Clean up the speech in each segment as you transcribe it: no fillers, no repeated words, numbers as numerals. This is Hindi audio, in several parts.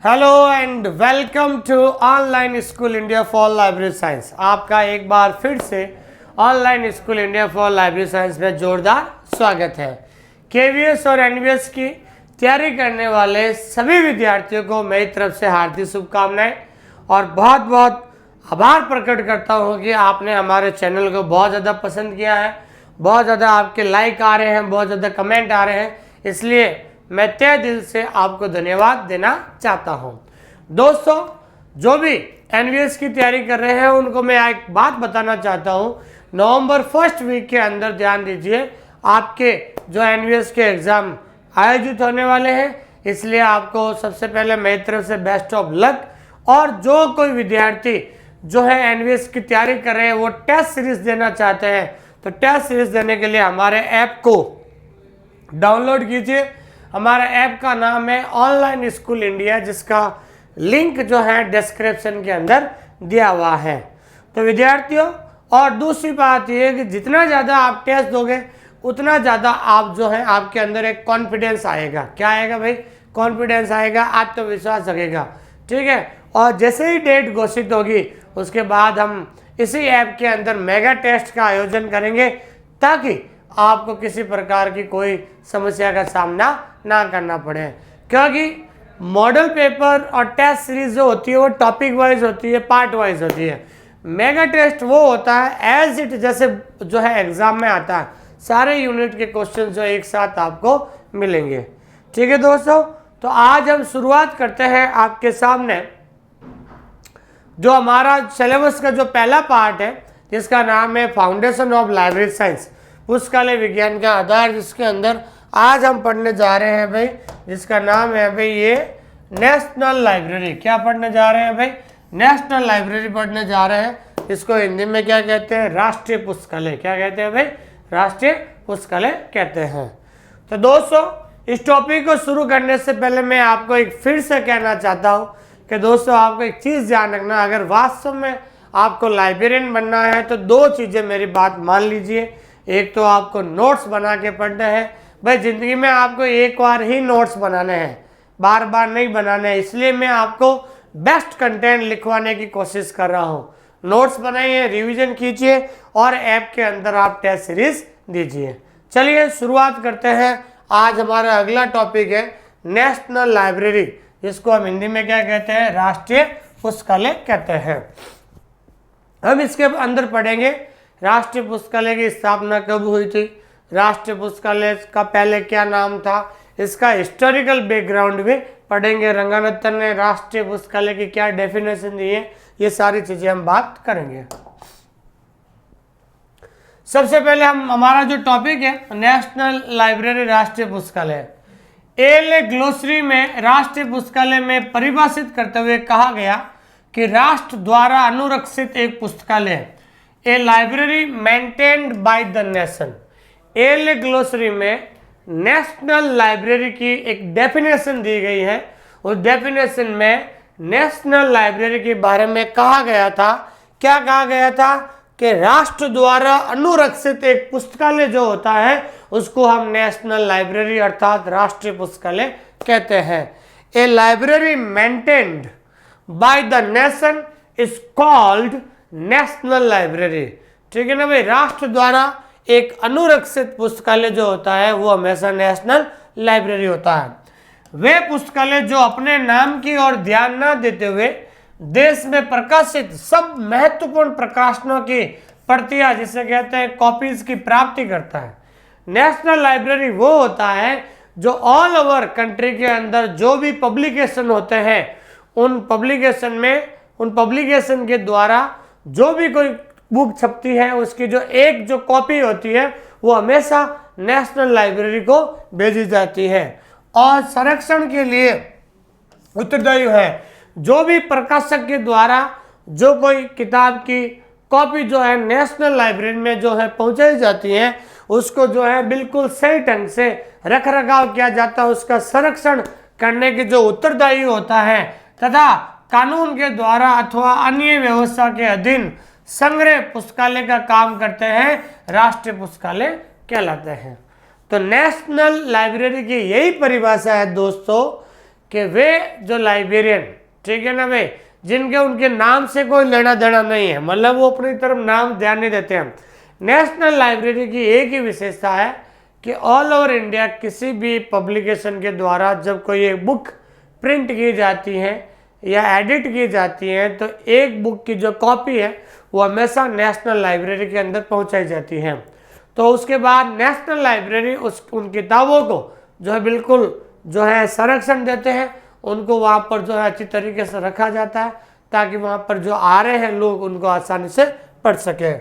Hello and welcome to online school India for library science. आपका एक बार फिर से online school India for library science में जोरदार स्वागत है। केवीएस और एनवीएस की तैयारी करने वाले सभी विद्यार्थियों को मेरी तरफ से हार्दिक शुभकामनाएं और बहुत बहुत आभार प्रकट करता हूं कि आपने हमारे चैनल को बहुत ज़्यादा पसंद किया है, बहुत ज़्यादा आपके लाइक आ रहे हैं, बहुत ज़्यादा कमेंट आ रहे हैं, इसलिए मैं तहे दिल से आपको धन्यवाद देना चाहता हूं। दोस्तों, जो भी एनवीएस की तैयारी कर रहे हैं उनको मैं एक बात बताना चाहता हूं। नवंबर फर्स्ट वीक के अंदर ध्यान दीजिए, आपके जो एनवीएस के एग्ज़ाम आयोजित होने वाले हैं, इसलिए आपको सबसे पहले मेरी तरफ से बेस्ट ऑफ लक। और जो कोई विद्यार्थी जो है एनवीएस की तैयारी कर रहे हैं वो टेस्ट सीरीज देना चाहते हैं, तो टेस्ट सीरीज देने के लिए हमारे ऐप को डाउनलोड कीजिए। हमारा ऐप का नाम है ऑनलाइन स्कूल इंडिया, जिसका लिंक जो है डिस्क्रिप्शन के अंदर दिया हुआ है। तो विद्यार्थियों, और दूसरी बात यह है कि जितना ज़्यादा आप टेस्ट दोगे उतना ज़्यादा आप जो है आपके अंदर एक कॉन्फिडेंस आएगा। क्या आएगा भाई? कॉन्फिडेंस आएगा, आत्मविश्वास लगेगा। ठीक है। और जैसे ही डेट घोषित होगी उसके बाद हम इसी ऐप के अंदर मेगा टेस्ट का आयोजन करेंगे, ताकि आपको किसी प्रकार की कोई समस्या का सामना ना करना पड़े। क्योंकि मॉडल पेपर और टेस्ट सीरीज जो होती है वो टॉपिक वाइज होती है, पार्ट वाइज होती है। मेगा टेस्ट वो होता है एज इट, जैसे जो है एग्जाम में आता है, सारे यूनिट के क्वेश्चन जो एक साथ आपको मिलेंगे। ठीक है दोस्तों, तो आज हम शुरुआत करते हैं आपके सामने जो हमारा सिलेबस का जो पहला पार्ट है, जिसका नाम है फाउंडेशन ऑफ लाइब्रेरी साइंस, पुस्तकालय विज्ञान का आधार, जिसके अंदर आज हम पढ़ने जा रहे हैं भाई, जिसका नाम है भाई ये नेशनल लाइब्रेरी। क्या पढ़ने जा रहे हैं भाई? नेशनल लाइब्रेरी पढ़ने जा रहे हैं। इसको हिंदी में क्या कहते हैं? राष्ट्रीय पुस्तकालय। क्या कहते हैं भाई? राष्ट्रीय पुस्तकालय कहते हैं। तो दोस्तों, इस टॉपिक को शुरू करने से पहले मैं आपको एक फिर से कहना चाहता हूँ कि दोस्तों, आपको एक चीज़ ध्यान रखना, अगर वास्तव में आपको लाइब्रेरियन बनना है तो दो चीज़ें मेरी बात मान लीजिए। एक तो आपको नोट्स बना के पढ़ना है भाई। ज़िंदगी में आपको एक बार ही नोट्स बनाने हैं, बार बार नहीं बनाने हैं, इसलिए मैं आपको बेस्ट कंटेंट लिखवाने की कोशिश कर रहा हूँ। नोट्स बनाइए, रिवीजन कीजिए और ऐप के अंदर आप टेस्ट सीरीज दीजिए। चलिए शुरुआत करते हैं। आज हमारा अगला टॉपिक है नेशनल लाइब्रेरी, जिसको हम हिंदी में क्या कहते हैं? राष्ट्रीय पुस्तकालय कहते हैं। हम इसके अंदर पढ़ेंगे राष्ट्रीय पुस्तकालय की स्थापना कब हुई थी, राष्ट्रीय पुस्तकालय का पहले क्या नाम था, इसका हिस्टोरिकल बैकग्राउंड भी पढ़ेंगे। रंगानंदन ने राष्ट्रीय पुस्तकालय की क्या डेफिनेशन दी है, ये सारी चीजें हम बात करेंगे। सबसे पहले हमारा जो टॉपिक है नेशनल लाइब्रेरी, राष्ट्रीय पुस्तकालय। एल ग्लोसरी में राष्ट्रीय पुस्तकालय में परिभाषित करते हुए कहा गया कि राष्ट्र द्वारा अनुरक्षित एक पुस्तकालय, a library maintained by the nation. L glossary में नेशनल लाइब्रेरी की एक डेफिनेशन दी गई है। उस डेफिनेशन में नेशनल लाइब्रेरी के बारे में कहा गया था, क्या कहा गया था कि राष्ट्र द्वारा अनुरक्षित एक पुस्तकालय जो होता है उसको हम नेशनल लाइब्रेरी अर्थात राष्ट्रीय पुस्तकालय कहते हैं। A library maintained by the nation is called national library. ठीक है ना भाई? राष्ट्र द्वारा एक अनुरक्षित पुस्तकालय जो होता है वो हमेशा नेशनल लाइब्रेरी होता है। वे पुस्तकालय जो अपने नाम की ओर ध्यान न देते हुए देश में प्रकाशित सब महत्वपूर्ण प्रकाशनों की प्रतियां, जिसे कहते हैं कॉपीज की प्राप्ति करता है। नेशनल लाइब्रेरी वो होता है जो ऑल ओवर कंट्री के अंदर जो भी पब्लिकेशन होते हैं उन पब्लिकेशन के द्वारा जो भी कोई बुक छपती है उसकी जो एक जो कॉपी होती है वो हमेशा नेशनल लाइब्रेरी को भेजी जाती है और संरक्षण के लिए उत्तरदायी है। जो भी प्रकाशक के द्वारा जो कोई किताब की कॉपी जो है नेशनल लाइब्रेरी में जो है पहुंचाई जाती है, उसको जो है बिल्कुल सही ढंग से रख रखाव किया जाता है, उसका संरक्षण करने के जो उत्तरदायी होता है तथा कानून के द्वारा अथवा अन्य व्यवस्था के अधीन संग्रह पुस्तकालय का काम करते हैं, राष्ट्रीय पुस्तकालय कहलाते हैं। तो नेशनल लाइब्रेरी की यही परिभाषा है दोस्तों कि वे जो लाइब्रेरियन, ठीक है ना भाई, जिनके उनके नाम से कोई लेना देना नहीं है, मतलब वो अपनी तरफ नाम ध्यान नहीं देते हैं। नेशनल लाइब्रेरी की एक ही विशेषता है कि ऑल ओवर इंडिया किसी भी पब्लिकेशन के द्वारा जब कोई एक बुक प्रिंट की जाती है या एडिट की जाती है तो एक बुक की जो कॉपी है वो हमेशा नेशनल लाइब्रेरी के अंदर पहुंचाई जाती है। तो उसके बाद नेशनल लाइब्रेरी उन किताबों को जो है बिल्कुल जो है संरक्षण देते हैं, उनको वहाँ पर जो है अच्छी तरीके से रखा जाता है ताकि वहाँ पर जो आ रहे हैं लोग उनको आसानी से पढ़ सके।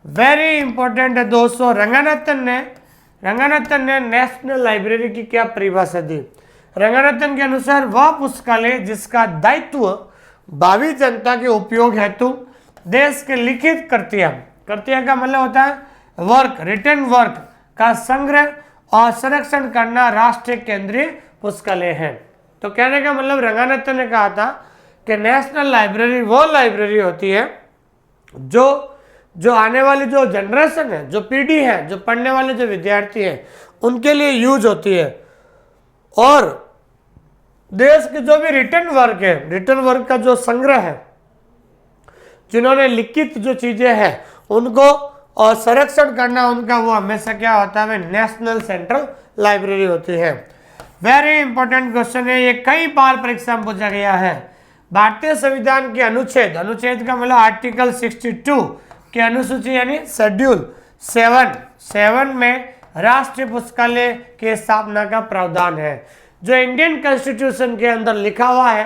वेरी इंपॉर्टेंट है दोस्तों, रंगानाथन ने नेशनल लाइब्रेरी की क्या परिभाषा दी। रंगानाथन के अनुसार वह पुस्तकालय जिसका दायित्व भावी जनता के उपयोग हेतु देश के लिखित कृतियां का मतलब होता है वर्क, रिटन वर्क का संग्रह और संरक्षण करना राष्ट्रीय केंद्रीय पुस्तकालय है। तो कहने का मतलब रंगानाथन ने कहा था कि नेशनल लाइब्रेरी वो लाइब्रेरी होती है जो आने वाली जो जनरेशन है, जो पीढ़ी है, जो पढ़ने वाले जो विद्यार्थी हैं उनके लिए यूज होती है, और देश के जो भी रिटन वर्क है, रिटन वर्क का जो संग्रह है, जिन्होंने लिखित जो चीजें हैं उनको और संरक्षण करना उनका, वो हमेशा क्या होता है, नेशनल सेंट्रल लाइब्रेरी होती है। वेरी इंपॉर्टेंट क्वेश्चन है, ये कई बार परीक्षा में पूछा गया है। भारतीय संविधान के अनुच्छेद का मतलब आर्टिकल 62 के अनुसूची यानी शेड्यूल 7 में राष्ट्रीय पुस्तकालय की स्थापना का प्रावधान है। जो इंडियन कॉन्स्टिट्यूशन के अंदर लिखा हुआ है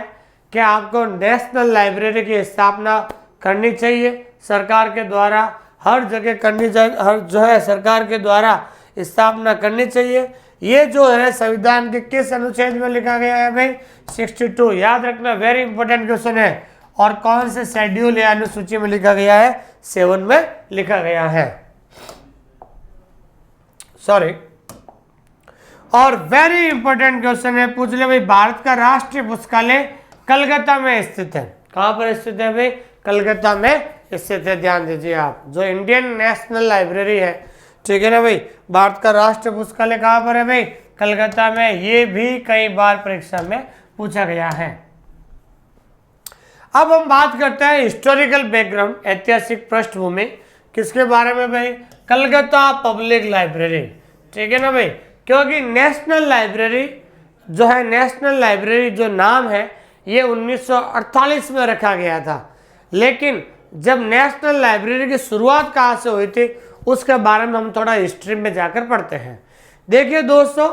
कि आपको नेशनल लाइब्रेरी की स्थापना करनी चाहिए, सरकार के द्वारा हर जगह करनी चाहिए, हर जो है सरकार के द्वारा स्थापना करनी चाहिए। ये जो है संविधान के किस अनुच्छेद में लिखा गया है भाई, 62। याद रखना, वेरी इंपॉर्टेंट क्वेश्चन है। और कौन से शेड्यूल या अनुसूची में लिखा गया है, 7 में लिखा गया है, सॉरी। और वेरी इंपॉर्टेंट क्वेश्चन है, पूछ ले भाई, भारत का राष्ट्रीय पुस्तकालय कलकत्ता में स्थित है। कहां पर स्थित है भाई, कलकत्ता में स्थित है। ध्यान दीजिए आप, जो इंडियन नेशनल लाइब्रेरी है, ठीक है ना भाई, भारत का राष्ट्रीय पुस्तकालय कहां पर है भाई, कलकत्ता में। ये भी कई बार परीक्षा में पूछा गया है। अब हम बात करते हैं हिस्टोरिकल बैकग्राउंड, ऐतिहासिक पृष्ठभूमि, किसके बारे में भाई, कलकत्ता पब्लिक लाइब्रेरी, ठीक है ना भाई। क्योंकि नेशनल लाइब्रेरी जो है, नेशनल लाइब्रेरी जो नाम है ये 1948 में रखा गया था, लेकिन जब नेशनल लाइब्रेरी की शुरुआत कहाँ से हुई थी उसके बारे में हम थोड़ा हिस्ट्री में जाकर पढ़ते हैं। देखिए दोस्तों,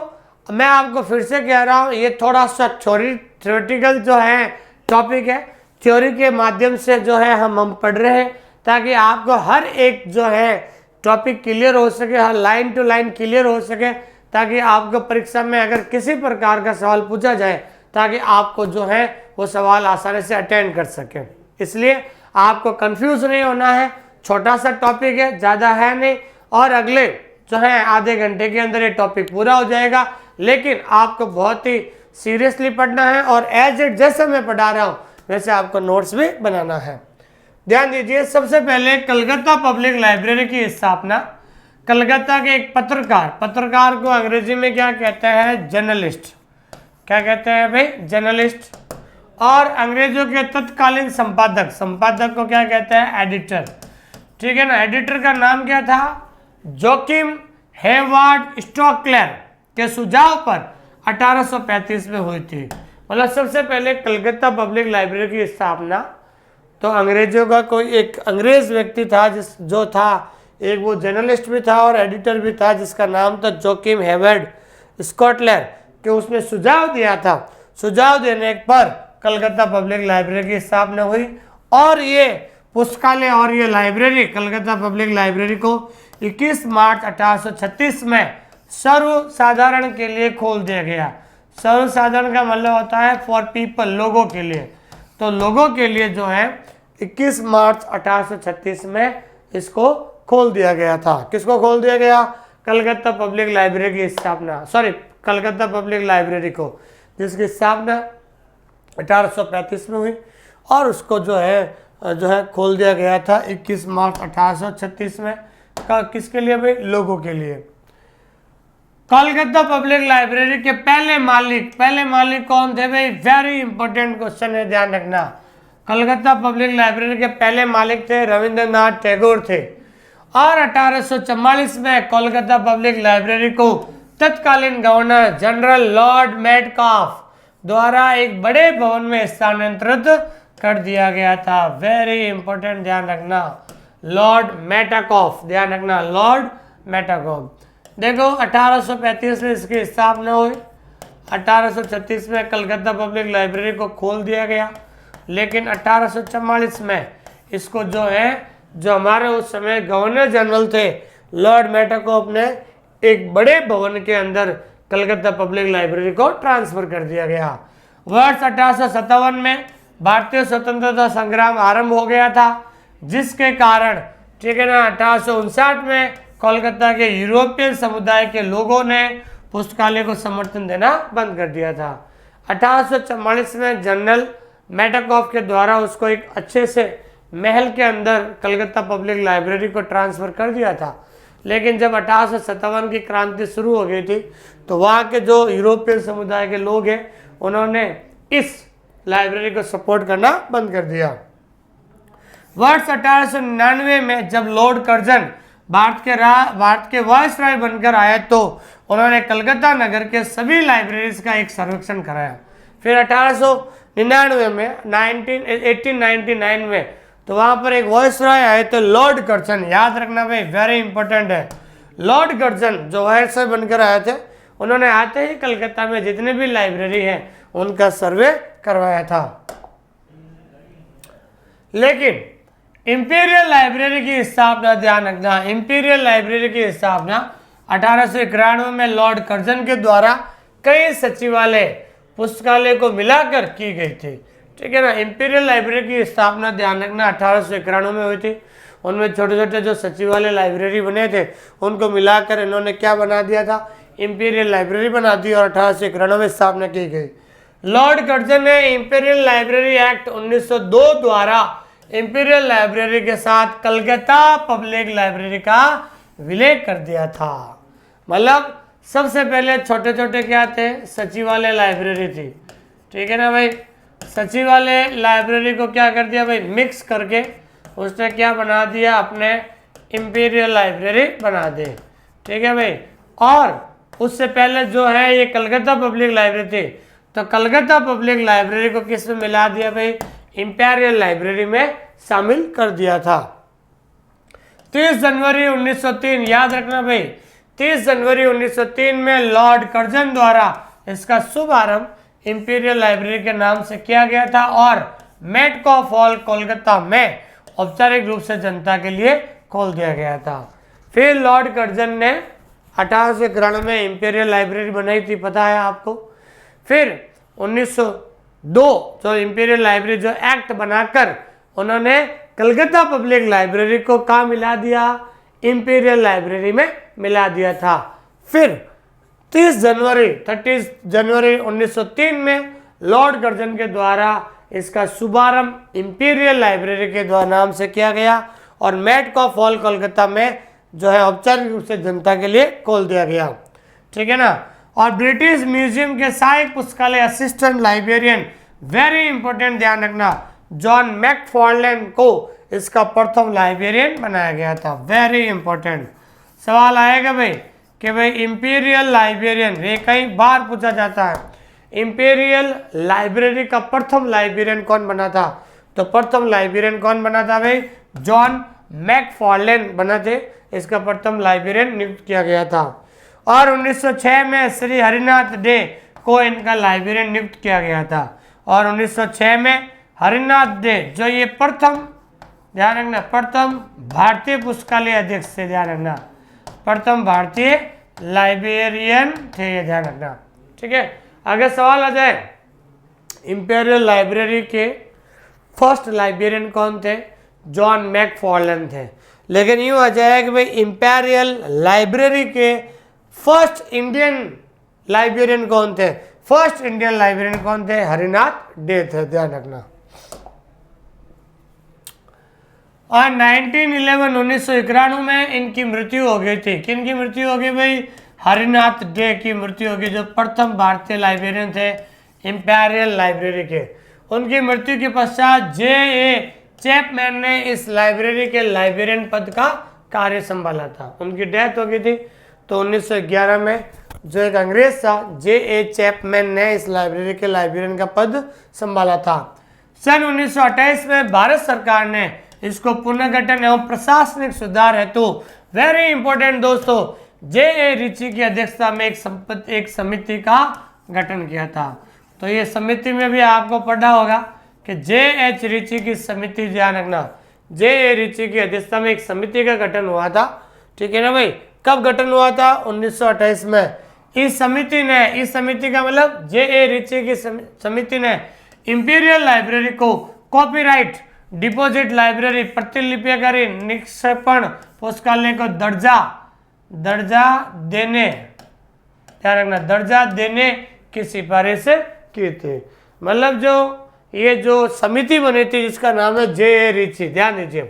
मैं आपको फिर से कह रहा हूँ, ये थोड़ा सा थ्योरेटिकल जो है टॉपिक है, थ्योरी के माध्यम से जो है हम पढ़ रहे हैं ताकि आपको हर एक जो है टॉपिक क्लियर हो सके, हर लाइन टू लाइन क्लियर हो सके, ताकि आपको परीक्षा में अगर किसी प्रकार का सवाल पूछा जाए ताकि आपको जो है वो सवाल आसानी से अटेंड कर सके। इसलिए आपको कंफ्यूज नहीं होना है, छोटा सा टॉपिक है, ज़्यादा है नहीं, और अगले जो है आधे घंटे के अंदर ये टॉपिक पूरा हो जाएगा। लेकिन आपको बहुत ही सीरियसली पढ़ना है और एज इट जैसे मैं पढ़ा रहा हूँ वैसे आपको नोट्स भी बनाना है। ध्यान दीजिए, सबसे पहले कलकत्ता पब्लिक लाइब्रेरी की स्थापना, कलकत्ता के एक पत्रकार को अंग्रेजी में क्या कहते हैं, जर्नलिस्ट। क्या कहते हैं भाई, जर्नलिस्ट। और अंग्रेजों के तत्कालीन संपादक को क्या कहते हैं, एडिटर, ठीक है ना। एडिटर का नाम क्या था, जोकिम हेवार्ड स्टॉकलेर के सुझाव पर 1835 में हुई थी। मतलब सबसे पहले कलकत्ता पब्लिक लाइब्रेरी की स्थापना तो अंग्रेजों का कोई एक अंग्रेज व्यक्ति था जो था एक वो जर्नलिस्ट भी था और एडिटर भी था, जिसका नाम था जोकिम हेवर्ड स्कॉटलर, के उसने सुझाव दिया था। सुझाव देने पर कलकत्ता पब्लिक लाइब्रेरी की स्थापना हुई और ये पुस्तकालय और ये लाइब्रेरी, कलकत्ता पब्लिक लाइब्रेरी को 21 मार्च 1836 में सर्वसाधारण के लिए खोल दिया गया। सर्वसाधारण का मतलब होता है फॉर पीपल, लोगों के लिए। तो लोगों के लिए जो है 21 मार्च 1836 में इसको खोल दिया गया था। किसको खोल दिया गया, कलकत्ता पब्लिक लाइब्रेरी की स्थापना, सॉरी कलकत्ता पब्लिक लाइब्रेरी को, जिसकी स्थापना 1835 में हुई और उसको जो है खोल दिया गया था 21 मार्च 1836 में। किसके लिए भाई, लोगों के लिए। कोलकाता पब्लिक लाइब्रेरी के पहले मालिक कौन थे भाई? वेरी इंपॉर्टेंट क्वेश्चन है, ध्यान रखना। कोलकाता पब्लिक लाइब्रेरी के पहले मालिक थे रविंद्रनाथ टैगोर थे। और 1844 में कोलकाता पब्लिक लाइब्रेरी को तत्कालीन गवर्नर जनरल लॉर्ड मेटकाफ द्वारा एक बड़े भवन में स्थानांतरित कर दिया गया था। वेरी इंपॉर्टेंट, ध्यान रखना, लॉर्ड मेटाकॉफ, ध्यान रखना, लॉर्ड मेटाकॉफ। देखो 1835 में इसकी स्थापना हुई, 1836 में कलकत्ता पब्लिक लाइब्रेरी को खोल दिया गया, लेकिन 1844 में इसको जो हमारे उस समय गवर्नर जनरल थे लॉर्ड मेटाकॉफ ने एक बड़े भवन के अंदर कलकत्ता पब्लिक लाइब्रेरी को ट्रांसफर कर दिया गया। वर्ष 1857 में भारतीय स्वतंत्रता संग्राम आरंभ हो गया था, जिसके कारण, ठीक है ना, 1859 में कोलकाता के यूरोपियन समुदाय के लोगों ने पुस्तकालय को समर्थन देना बंद कर दिया था। 1844 में जनरल मेटाकॉफ के द्वारा उसको एक अच्छे से महल के अंदर कलकत्ता पब्लिक लाइब्रेरी को ट्रांसफ़र कर दिया था, लेकिन जब 1857 की क्रांति शुरू हो गई थी तो वहाँ के जो यूरोपियन समुदाय के लोग हैं उन्होंने इस लाइब्रेरी को सपोर्ट करना बंद कर दिया। वर्ष 1899 में जब लॉर्ड कर्जन भारत के वायसराय बनकर आए तो उन्होंने कलकत्ता नगर के सभी लाइब्रेरीज का एक सर्वेक्षण कराया। फिर 1899 में 1899 में तो वहाँ पर एक वायसराय आए थे लॉर्ड कर्जन, याद रखना भाई, वेरी इंपॉर्टेंट है। लॉर्ड कर्जन जो वायसराय बनकर आए थे, उन्होंने आते ही कलकत्ता में जितने भी लाइब्रेरी हैं उनका सर्वे करवाया था। लेकिन इंपीरियल लाइब्रेरी की स्थापना, ध्यान रखना, इंपीरियल लाइब्रेरी की स्थापना 1891 में लॉर्ड कर्जन के द्वारा कई सचिवालय पुस्तकालय को मिलाकर की गई थी, ठीक है ना। इंपीरियल लाइब्रेरी की स्थापना, ध्यान रखना, 1891 में हुई थी। उनमें छोटे छोटे जो सचिवालय लाइब्रेरी बने थे उनको मिलाकर इन्होंने क्या बना दिया था? इंपीरियल लाइब्रेरी बना दी और 1891 में स्थापना की गई। लॉर्ड कर्जन ने इंपीरियल लाइब्रेरी एक्ट 1902 द्वारा इंपीरियल लाइब्रेरी के साथ कलकत्ता पब्लिक लाइब्रेरी का विलय कर दिया था। मतलब सबसे पहले छोटे छोटे क्या थे? सचिवालय लाइब्रेरी थी, ठीक है ना भाई। सचिवालय लाइब्रेरी को क्या कर दिया भाई? मिक्स करके उसने क्या बना दिया? अपने इंपीरियल लाइब्रेरी बना दी, ठीक है भाई। और उससे पहले जो है ये कलकत्ता पब्लिक लाइब्रेरी थी, तो कलकत्ता पब्लिक लाइब्रेरी को किस में मिला दिया भाई? इंपीरियल लाइब्रेरी में शामिल कर दिया था। 30 जनवरी 1903, याद रखना भाई, 30 जनवरी 1903 में लॉर्ड कर्जन द्वारा इसका शुभारंभ इंपीरियल लाइब्रेरी के नाम से किया गया था और मेटकॉफ हॉल कोलकाता में औपचारिक रूप से जनता के लिए खोल दिया गया था। फिर लॉर्ड कर्जन ने 1891 में इंपीरियल लाइब्रेरी बनाई थी, पता है आपको। फिर 1902 जो इंपीरियल लाइब्रेरी जो एक्ट बनाकर उन्होंने कलकत्ता पब्लिक लाइब्रेरी को कहाँ मिला दिया? इंपीरियल लाइब्रेरी में मिला दिया था। फिर 30 जनवरी 1903 में लॉर्ड कर्जन के द्वारा इसका शुभारंभ इंपीरियल लाइब्रेरी के द्वारा नाम से किया गया और मेटकॉफ हॉल कोलकाता में जो है औपचारिक रूप से जनता के लिए खोल दिया गया, ठीक है ना। और ब्रिटिश म्यूजियम के सहायक पुस्तकालय असिस्टेंट लाइब्रेरियन, वेरी इंपॉर्टेंट, ध्यान रखना, जॉन मैकफार्लेन को इसका प्रथम लाइब्रेरियन बनाया गया था। वेरी इंपॉर्टेंट सवाल आएगा भाई कि भाई इंपीरियल लाइब्रेरियन, ये कई बार पूछा जाता है, इंपीरियल लाइब्रेरी का प्रथम लाइब्रेरियन कौन बना था? तो प्रथम लाइब्रेरियन कौन बना था भाई? जॉन मैकफार्लेन बना थे, इसका प्रथम लाइब्रेरियन नियुक्त किया गया था। और 1906 में श्री हरिनाथ डे को इनका लाइब्रेरियन नियुक्त किया गया था। और 1906 में हरिनाथ डे जो ये प्रथम, ध्यान रखना, प्रथम भारतीय पुस्तकालय अध्यक्ष थे, ध्यान रखना, प्रथम भारतीय लाइब्रेरियन थे, ये ध्यान रखना, ठीक है। अगर सवाल आ जाए इंपीरियल लाइब्रेरी के फर्स्ट लाइब्रेरियन कौन थे? जॉन मैकफार्लेन थे। लेकिन यूँ आ जाए कि भाई इंपीरियल लाइब्रेरी के फर्स्ट इंडियन लाइब्रेरियन कौन थे? फर्स्ट इंडियन लाइब्रेरियन कौन थे? हरिनाथ डे थे, ध्यान रखना। और 1991 में इनकी मृत्यु हो गई थी। किन की मृत्यु हो गई भाई? हरिनाथ डे की मृत्यु होगी, जो प्रथम भारतीय लाइब्रेरियन थे इंपीरियल लाइब्रेरी के। उनकी मृत्यु के पश्चात जे.ए. चैपमैन ने इस लाइब्रेरी के लाइब्रेरियन पद का कार्य संभाला था। उनकी डेथ हो गई थी तो 1911 में जो एक अंग्रेज था जे.ए. चैपमैन ने इस लाइब्रेरी के लाइब्रेरियन का पद संभाला था। सन 1928 में भारत सरकार ने इसको पुनर्गठन एवं प्रशासनिक सुधार हेतु वेरी इंपॉर्टेंट दोस्तों जे.ए. रिची की अध्यक्षता में एक समिति का गठन किया था। तो ये समिति में भी आपको पढ़ा होगा कि जे.एच. रिची की समिति, ध्यान रखना, जे.ए. रिची की अध्यक्षता में एक समिति का गठन हुआ था। ठीक है ना भाई, कब गठन हुआ था? 1928 में। इस समिति का मतलब जे.ए. रिची की समिति ने इंपीरियल लाइब्रेरी को कॉपीराइट, डिपॉजिट लाइब्रेरी, प्रतिलिपिकारी, निक्षेपण पुस्तकालय को दर्जा देने, ध्यान रखना, दर्जा देने की सिफारिश की थी। मतलब जो समिति बनी थी जिसका नाम है जे.ए. रिची, ध्यान दीजिए,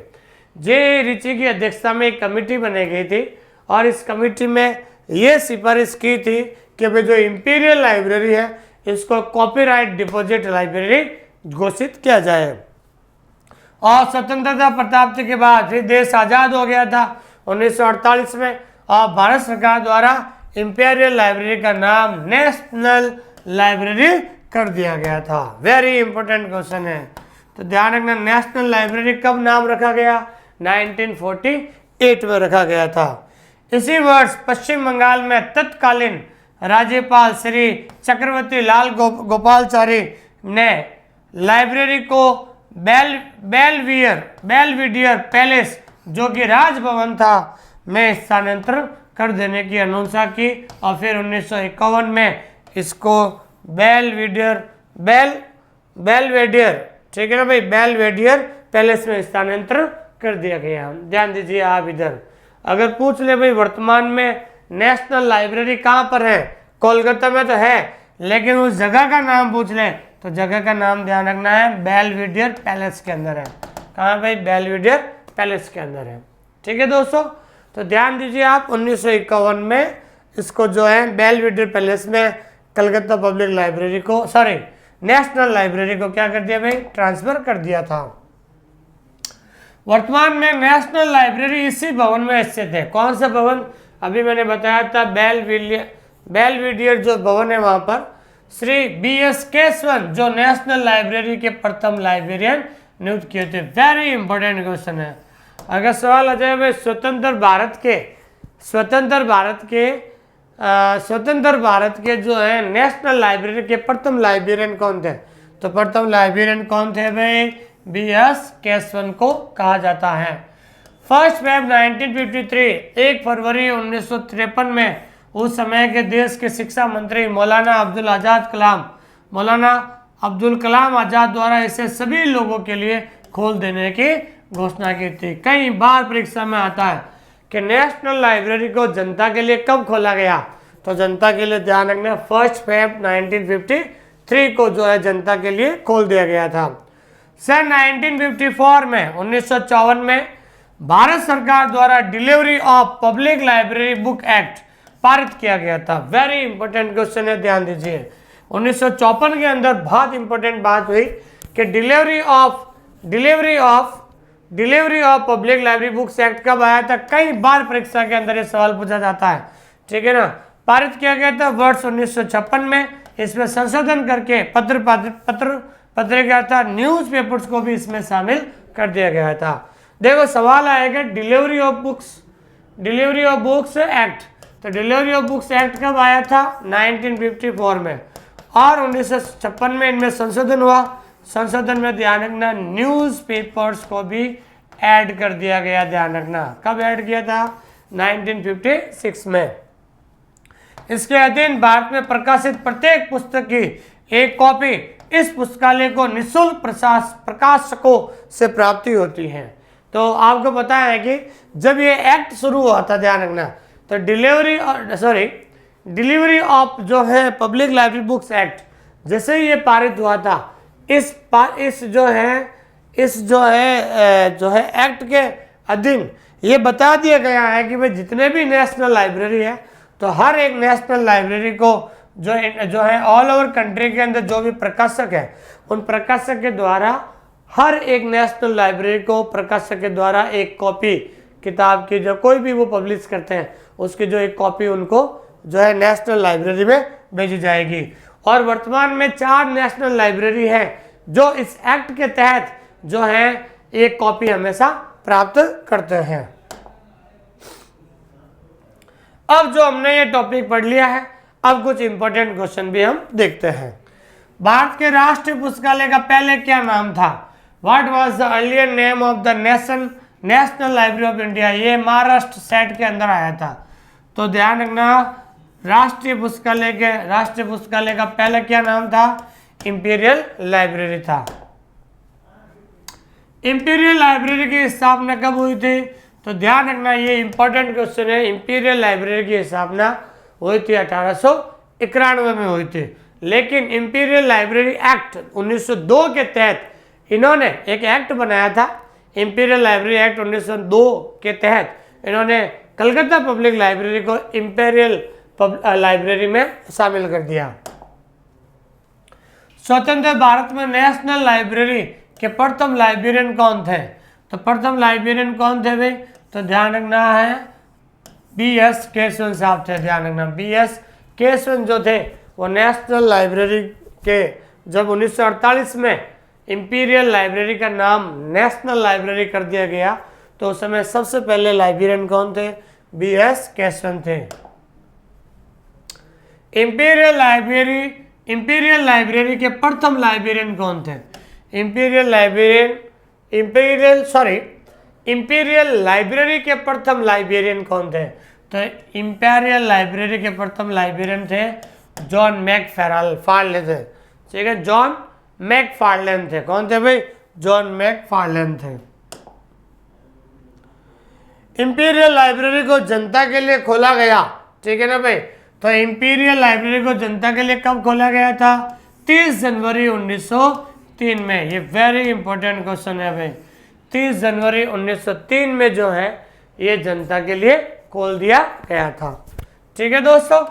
जे.ए. रिची की अध्यक्षता में एक कमेटी बनाई गई थी और इस कमेटी में ये सिफारिश की थी कि भाई जो इंपीरियल लाइब्रेरी है इसको कॉपीराइट डिपॉजिट लाइब्रेरी घोषित किया जाए। और स्वतंत्रता प्राप्ति के बाद फिर देश आज़ाद हो गया था 1948 में और भारत सरकार द्वारा इंपीरियल लाइब्रेरी का नाम नेशनल लाइब्रेरी कर दिया गया था। वेरी इंपॉर्टेंट क्वेश्चन है, तो ध्यान रखना, नेशनल लाइब्रेरी कब नाम रखा गया? 1948 में रखा गया था। इसी वर्ष पश्चिम बंगाल में तत्कालीन राज्यपाल श्री चक्रवर्ती लाल गोपालचारी ने लाइब्रेरी को बेलविडियर पैलेस, जो कि राजभवन था, में स्थानांतरण कर देने की अनुशंसा की और फिर 1951 में इसको बेलवेडियर, ठीक है ना भाई, बेलवेडियर पैलेस में स्थानांतरण कर दिया गया। ध्यान दीजिए आप इधर, अगर पूछ ले भाई वर्तमान में नेशनल लाइब्रेरी कहाँ पर है? कोलकाता में तो है, लेकिन उस जगह का नाम पूछ ले तो जगह का नाम ध्यान रखना है, बेलविडियर पैलेस के अंदर है। कहाँ भाई? बेलविडियर पैलेस के अंदर है। ठीक है दोस्तों, तो ध्यान दीजिए आप, 1951 में इसको जो है बेलविडियर पैलेस में कलकत्ता पब्लिक लाइब्रेरी को, सॉरी, नेशनल लाइब्रेरी को क्या कर दिया भाई? ट्रांसफर कर दिया था। वर्तमान में नेशनल लाइब्रेरी इसी भवन में स्थित है। कौन सा भवन? अभी मैंने बताया था बेलविडियर जो भवन है, वहां पर श्री B.S. केशवन जो नेशनल लाइब्रेरी के प्रथम लाइब्रेरियन नियुक्त किए थे। वेरी इंपॉर्टेंट क्वेश्चन है। अगर सवाल आ जाए भाई स्वतंत्र भारत के जो है नेशनल लाइब्रेरी के प्रथम लाइब्रेरियन कौन थे? तो प्रथम लाइब्रेरियन कौन थे भाई? B.S. केशवन को कहा जाता है। 1 फरवरी 1953, 1 फरवरी 1953 में उस समय के देश के शिक्षा मंत्री मौलाना अब्दुल कलाम आजाद द्वारा इसे सभी लोगों के लिए खोल देने की घोषणा की थी। कई बार परीक्षा में आता है कि नेशनल लाइब्रेरी को जनता के लिए कब खोला गया? तो जनता के लिए ध्यान रखना, 1 फरवरी 1953 को जो है जनता के लिए खोल दिया गया था। सन 1954 में 1954 में भारत सरकार द्वारा delivery of public library book act पारित किया गया था। वेरी इंपॉर्टेंट क्वेश्चन है, ध्यान दीजिए। 1954 के अंदर बहुत इंपॉर्टेंट बात हुई कि delivery of public library books act कब आया था? कई बार परीक्षा के अंदर ये सवाल पूछा जाता है, ठीक है ना। पारित किया गया था वर्ष 1956 में। इसमें संशोधन करके पत्रिका था, न्यूज़पेपर्स को भी इसमें शामिल कर दिया गया था। देखो सवाल आएगा डिलीवरी ऑफ बुक्स एक्ट। तो डिलीवरी ऑफ बुक्स एक्ट कब आया था? 1954 में। और 1956 में इनमें संशोधन हुआ। संशोधन में ध्यान रखना, न्यूज़पेपर्स को भी ऐड कर दिया गया। ध्यान रखना, कब ऐड किया था? 1956 में। इसके अधीन भारत में प्रकाशित प्रत्येक पुस्तक की एक कॉपी इस पुस्तकालय को निःशुल्क प्रकाशकों से प्राप्ति होती है। तो आपको पता है कि जब ये एक्ट शुरू हुआ था, ध्यान रखना, तो डिलीवरी ऑफ जो है पब्लिक लाइब्रेरी बुक्स एक्ट जैसे ही ये पारित हुआ था, इस जो है एक्ट के अधीन ये बता दिया गया है कि भाई जितने भी नेशनल लाइब्रेरी है तो हर एक नेशनल लाइब्रेरी को जो है ऑल ओवर कंट्री के अंदर जो भी प्रकाशक है उन प्रकाशक के द्वारा हर एक नेशनल लाइब्रेरी को प्रकाशक के द्वारा एक कॉपी किताब की जो कोई भी वो पब्लिश करते हैं उसकी जो एक कॉपी उनको जो है नेशनल लाइब्रेरी में भेजी जाएगी। और वर्तमान में 4 नेशनल लाइब्रेरी हैं जो इस एक्ट के तहत जो है एक कॉपी हमेशा प्राप्त करते हैं। अब जो हमने ये टॉपिक पढ़ लिया है, अब कुछ इंपॉर्टेंट क्वेश्चन भी हम देखते हैं। भारत के राष्ट्रीय पुस्तकालय का पहले क्या नाम था? What was the earlier name of the national library of India? ये महाराष्ट्र सेट के अंदर आया था। तो ध्यान रखना, राष्ट्रीय पुस्तकालय का पहले क्या नाम था? इंपीरियल लाइब्रेरी था। इंपीरियल लाइब्रेरी की स्थापना कब हुई थी? तो ध्यान रखना, ये इंपॉर्टेंट क्वेश्चन है। इंपीरियल लाइब्रेरी की स्थापना हुई थी 1891 में हुई थी, लेकिन इंपीरियल लाइब्रेरी एक्ट 1902 के तहत इन्होंने एक एक्ट बनाया था। इंपीरियल लाइब्रेरी एक्ट 1902 के तहत इन्होंने कलकत्ता पब्लिक लाइब्रेरी को इंपीरियल लाइब्रेरी में शामिल कर दिया। स्वतंत्र भारत में नेशनल लाइब्रेरी के प्रथम लाइब्रेरियन कौन थे? तो प्रथम लाइब्रेरियन कौन थे भाई? तो ध्यान रखना है B.S. केशवन साहब थे। ध्यान रखना, B.S. केशवन जो थे वो नेशनल लाइब्रेरी के जब 1948 में इंपीरियल लाइब्रेरी का नाम नेशनल लाइब्रेरी कर दिया गया तो उस समय सबसे पहले लाइब्रेरियन कौन थे? B.S. केशवन थे। इंपीरियल लाइब्रेरी के प्रथम लाइब्रेरियन कौन थे? इंपीरियल लाइब्रेरी के प्रथम लाइब्रेरियन कौन थे? तो इंपीरियल लाइब्रेरी के प्रथम लाइब्रेरियन थे जॉन मैकफार्लेन थे। ठीक है, जॉन मैकफार्लेन थे। कौन थे भाई? जॉन मैकफार्लेन थे। इंपीरियल लाइब्रेरी को जनता के लिए खोला गया, ठीक है ना भाई? तो इंपीरियल लाइब्रेरी को जनता के लिए कब खोला गया था? 30 जनवरी 1903 में। ये वेरी इंपॉर्टेंट क्वेश्चन है भाई। 30 जनवरी 1903 में जो है ये जनता के लिए खोल दिया गया था। ठीक है दोस्तों,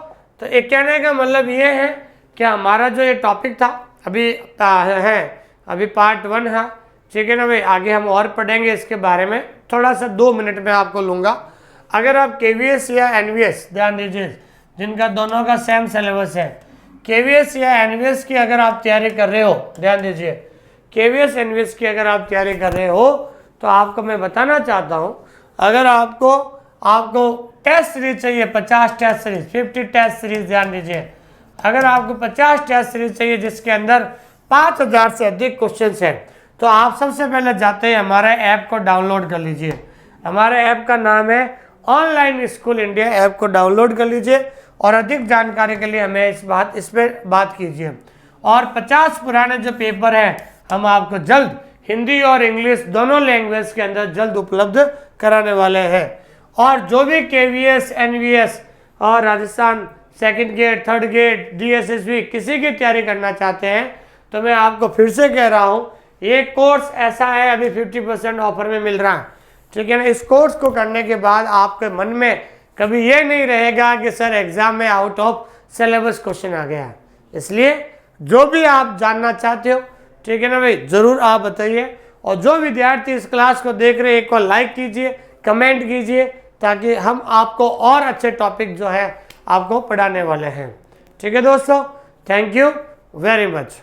तो एक कहने का मतलब ये है कि हमारा जो ये टॉपिक था अभी पार्ट 1 है। ठीक है ना भाई? आगे हम और पढ़ेंगे इसके बारे में, थोड़ा सा 2 मिनट में आपको लूँगा। अगर आप KVS या NVS, ध्यान दीजिए, जिनका दोनों का सेम सिलेबस है, KVS या NVS की अगर आप तैयारी कर रहे हो, ध्यान दीजिए, KVS NVS की अगर आप तैयारी कर रहे हो तो आपको मैं बताना चाहता हूँ, अगर आपको टेस्ट सीरीज चाहिए, 50 टेस्ट सीरीज, 50 टेस्ट सीरीज, ध्यान दीजिए, अगर आपको 50 टेस्ट सीरीज चाहिए जिसके अंदर 5000 से अधिक क्वेश्चंस हैं, तो आप सबसे पहले जाते हैं हमारे ऐप को डाउनलोड कर लीजिए। हमारे ऐप का नाम है ऑनलाइन स्कूल इंडिया। ऐप को डाउनलोड कर लीजिए और अधिक जानकारी के लिए हमें इस पर बात कीजिए। और 50 पुराने जो पेपर हैं हम आपको जल्द हिंदी और इंग्लिश दोनों लैंग्वेज के अंदर जल्द उपलब्ध कराने वाले हैं। और जो भी KVS NVS और Rajasthan second grade, third grade, DSSB किसी की तैयारी करना चाहते हैं तो मैं आपको फिर से कह रहा हूँ, ये कोर्स ऐसा है अभी 50% ऑफर में मिल रहा है। ठीक है ना? इस कोर्स को करने के बाद आपके मन में कभी ये नहीं रहेगा कि सर एग्जाम में आउट ऑफ सिलेबस क्वेश्चन आ गया है। इसलिए जो भी आप जानना चाहते हो, ठीक है ना भाई, जरूर आप बताइए। और जो विद्यार्थी इस क्लास को देख रहे हैं, एक को लाइक कीजिए, कमेंट कीजिए, ताकि हम आपको और अच्छे टॉपिक जो है आपको पढ़ाने वाले हैं। ठीक है दोस्तों, थैंक यू वेरी मच।